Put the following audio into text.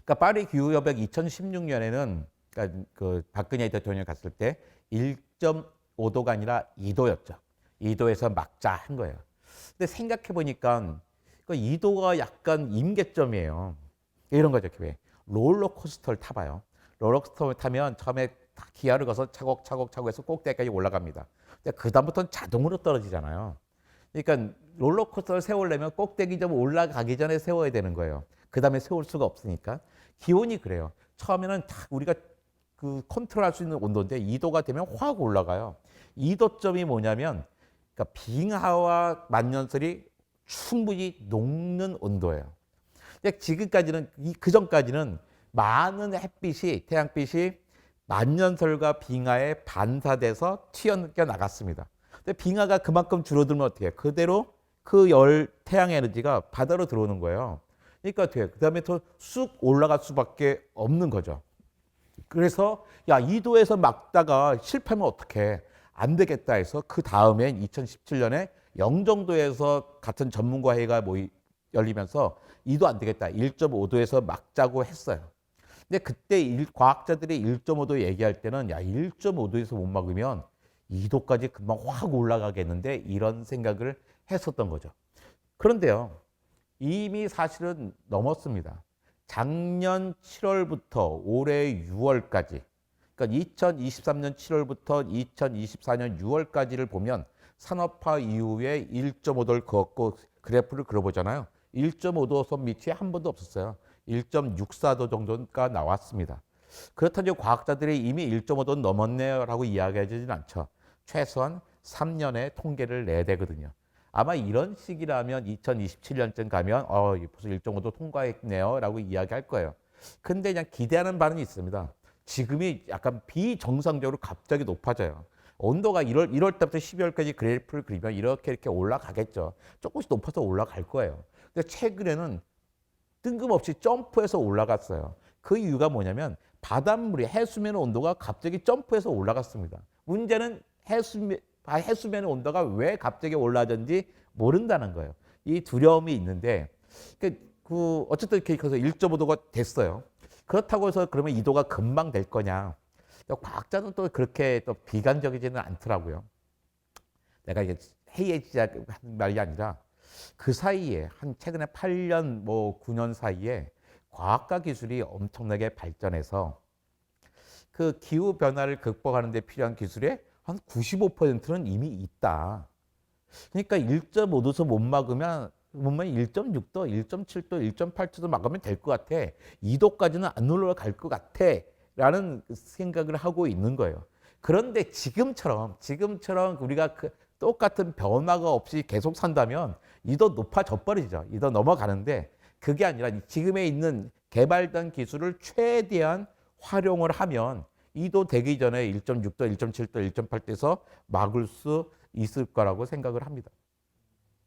그러니까 파리 기후협약 2016년에는 그러니까 그 박근혜 대통령이 갔을 때 1.5도가 아니라 2도였죠. 2도에서 막자 한 거예요. 근데 생각해 보니까 그 2도가 약간 임계점이에요. 이런 거죠. 왜? 롤러코스터를 타봐요. 롤러코스터를 타면 처음에 기아를 가서 차곡차곡 해서 꼭대기까지 올라갑니다. 근데 그다음부터는 자동으로 떨어지잖아요. 그러니까 롤러코스터를 세우려면 꼭대기 좀 올라가기 전에 세워야 되는 거예요. 그 다음에 세울 수가 없으니까. 기온이 그래요. 처음에는 딱 우리가 그 컨트롤할 수 있는 온도인데 2도가 되면 확 올라가요. 2도점이 뭐냐면 그러니까 빙하와 만년설이 충분히 녹는 온도예요. 근데 지금까지는 그 전까지는 많은 햇빛이 태양빛이 만년설과 빙하에 반사돼서 튀어나가 나갔습니다. 근데 빙하가 그만큼 줄어들면 어떻게 해요? 그대로 그 열 태양 에너지가 바다로 들어오는 거예요. 그러니까 어떻게 해요? 그다음에 더 쑥 올라갈 수밖에 없는 거죠. 그래서 야 2도에서 막다가 실패하면 어떡해? 안 되겠다 해서 그 다음에 2017년에 영종도에서 같은 전문가 회의가 열리면서 2도 안 되겠다. 1.5도에서 막자고 했어요. 근데 그때 과학자들이 1.5도 얘기할 때는 야 1.5도에서 못 막으면 2도까지 금방 확 올라가겠는데 이런 생각을 했었던 거죠. 그런데요. 이미 사실은 넘었습니다. 작년 7월부터 올해 6월까지 그러니까 2023년 7월부터 2024년 6월까지를 보면 산업화 이후에 1.5도를 그었고 그래프를 그려보잖아요. 1.5도 선 밑이 한 번도 없었어요. 1.64도 정도가 나왔습니다. 그렇다면 과학자들이 이미 1.5도 넘었네요 라고 이야기하지는 않죠. 최소한 3년의 통계를 내야 되거든요. 아마 이런 시기라면 2027년쯤 가면 벌써 1.5도 통과했네요 라고 이야기할 거예요. 근데 그냥 기대하는 바는 있습니다. 지금이 약간 비정상적으로 갑자기 높아져요. 온도가 1월 때부터 12월까지 그래프를 그리면 이렇게 올라가겠죠. 조금씩 높아서 올라갈 거예요. 근데 최근에는 뜬금없이 점프해서 올라갔어요. 그 이유가 뭐냐면 바닷물이 해수면 온도가 갑자기 점프해서 올라갔습니다. 문제는 해수면 온도가 왜 갑자기 올라졌는지 모른다는 거예요. 이 두려움이 있는데 어쨌든 이렇게 해서 1.5도가 됐어요. 그렇다고 해서 그러면 2도가 금방 될 거냐? 과학자는 또 그렇게 또 비관적이지는 않더라고요. 내가 이게 해이해지자 하는 말이 아니라 그 사이에 한 최근에 8년 9년 사이에 과학과 기술이 엄청나게 발전해서 그 기후 변화를 극복하는 데 필요한 기술의 한 95%는 이미 있다. 그러니까 1.5도에서 못 막으면 1.6도, 1.7도, 1.8도도 막으면 될 것 같아. 2도까지는 안 올라갈 것 같아. 라는 생각을 하고 있는 거예요. 그런데 지금처럼 우리가 똑같은 변화가 없이 계속 산다면 2도 높아져 버리죠. 2도 넘어가는데 그게 아니라 지금에 있는 개발된 기술을 최대한 활용을 하면 2도 되기 전에 1.6도, 1.7도, 1.8도에서 막을 수 있을 거라고 생각을 합니다.